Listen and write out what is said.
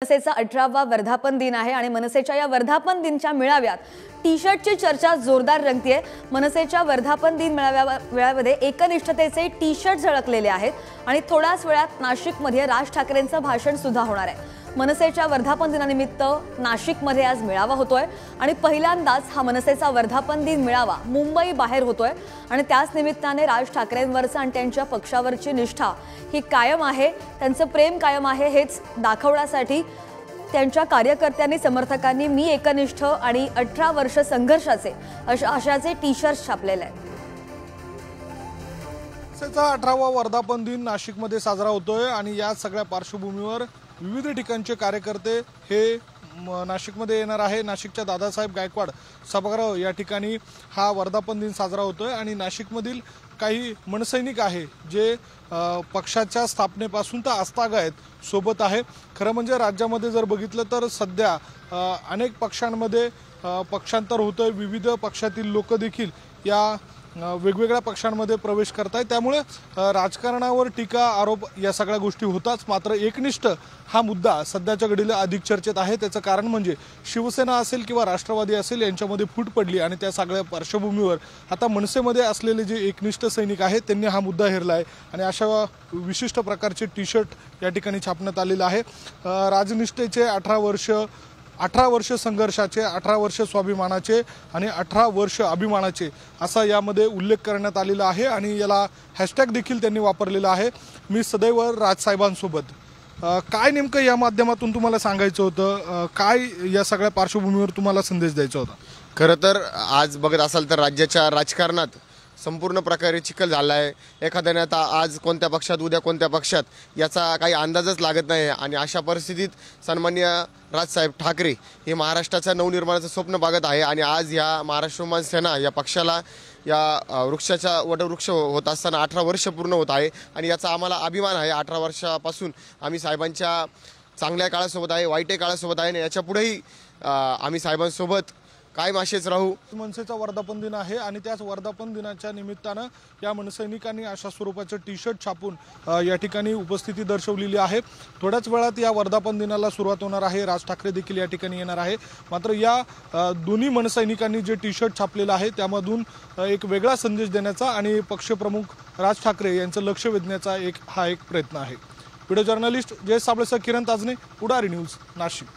मनसेचा 18वा वर्धापन दिन आहे आणि मनसेच्या या वर्धापन दिनच्या मेळाव्यात टी-शर्टची चर्चा जोरदार रंगतीये। मनसेच्या वर्धापन दिन मेळाव्यामध्ये एकनिष्ठतेचे टी-शर्ट झळकलेले आहेत आणि थोड्याच वेळात नाशिकमध्ये राज ठाकरेंचं भाषण सुद्धा होणार आहे। मनसेच्या वर्धापन दिनानिमित्त नाशिकमध्ये आज मेळावा होतोय आणि पहिल्यांदाच हा मनसेचा वर्धापन दिन मेळावा मुंबई बाहेर होतोय आणि त्याच निमित्ताने राज ठाकरेंवरचं आणि त्यांच्या पक्षावरची निष्ठा ही कायम आहे, त्यांचं प्रेम कायम आहे हेच दाखवण्यासाठी त्यांच्या कार्यकर्त्यांनी समर्थकांनी मी एकनिष्ठ आणि 18 वर्ष संघर्षाचे अशाचे टी-शर्ट्स छापलेले आहेत। मनसेचा 18वा वर्धापन दिन नाशिकमध्ये साजरा होतोय आणि या सगळ्या पार्श्वभूमीवर विविध ठिकाणचे कार्यकर्ते हे नाशिकमध्ये येणार आहे। नाशिकच्या दादासाहेब गायकवाड सभागृह या ठिकाणी हा वर्धापन दिन साजरा होतोय आणि नाशिकमधील काही मनसैनिक आहे जे पक्षाच्या स्थापनेपासून तर आस्थागायत सोबत आहे। खरं म्हणजे राज्यामध्ये जर बघितलं तर सध्या अनेक पक्षांमध्ये पक्षांतर होतंय, विविध पक्षातील लोक देखील या वेगवेगळ्या पक्षांमध्ये प्रवेश करतायत, त्यामुळे राजकारणावर टीका आरोप या सगळ्या गोष्टी होताच। मात्र एकनिष्ठ हा मुद्दा सध्याच्या घडीला अधिक चर्चेत आहे। त्याचं कारण म्हणजे शिवसेना असेल किंवा राष्ट्रवादी असेल यांच्यामध्ये फूट पडली आणि त्या सगळ्या पार्श्वभूमीवर आता मनसेमध्ये असलेले जे एकनिष्ठ सैनिक आहेत त्यांनी हा मुद्दा हेरला आहे आणि अशा विशिष्ट प्रकारचे टी-शर्ट या ठिकाणी छापण्यात आलेले आहे। राजनिष्ठेचे 18 वर्ष संघर्षाचे, 18 वर्ष स्वाभिमानाचे आणि 18 वर्ष अभिमानाचे असा यामध्ये उल्लेख करण्यात आलेला आहे आणि याला हॅशटॅग देखील त्यांनी वापरलेला आहे, मी सदैव राजसाहेबांसोबत। काय नेमकं या माध्यमातून तुम्हाला सांगायचं होतं, काय या सगळ्या पार्श्वभूमीवर तुम्हाला संदेश द्यायचा होता? खरं तर आज बघत असाल तर राज्याच्या राजकारणात संपूर्ण प्रकारे चिखल झाला आहे। एखाद्याने आता आज कोणत्या पक्षात उद्या कोणत्या पक्षात याचा काही अंदाजच लागत नाही आणि अशा परिस्थितीत सन्माननीय राजसाहेब ठाकरे हे महाराष्ट्राच्या नवनिर्माणाचं स्वप्न बघत आहे आणि आज या महाराष्ट्र सेना या पक्षाला या वृक्षाचा वटवृक्ष होत असताना 18 वर्ष पूर्ण होत आहे आणि याचा आम्हाला अभिमान आहे। 18 वर्षापासून आम्ही साहेबांच्या चांगल्या काळासोबत आहे, वाईट काळासोबत आहे आणि याच्या पुढेही आम्ही साहेबांसोबत कायम असेच राहू। मनसेचा वर्धापन दिन आहे आणि त्याच वर्धापन दिनाच्या निमित्तानं या मनसैनिकांनी अशा स्वरूपाचे टी-शर्ट छापून या ठिकाणी उपस्थिती दर्शवलेली आहे। थोड्याच वेळात या वर्धापन दिनाला सुरुवात होणार आहे, राज ठाकरे देखील या ठिकाणी येणार आहे। मात्र या दोन्ही मनसैनिकांनी जे टी-शर्ट छापलेलं आहे त्यामधून एक वेगळा संदेश देण्याचा आणि पक्षप्रमुख राज ठाकरे यांचं लक्ष वेधण्याचा हा एक प्रयत्न आहे। व्हिडिओ जर्नलिस्ट जयेश साबळेसह किरण ताजने, पुढारी न्यूज, नाशिक।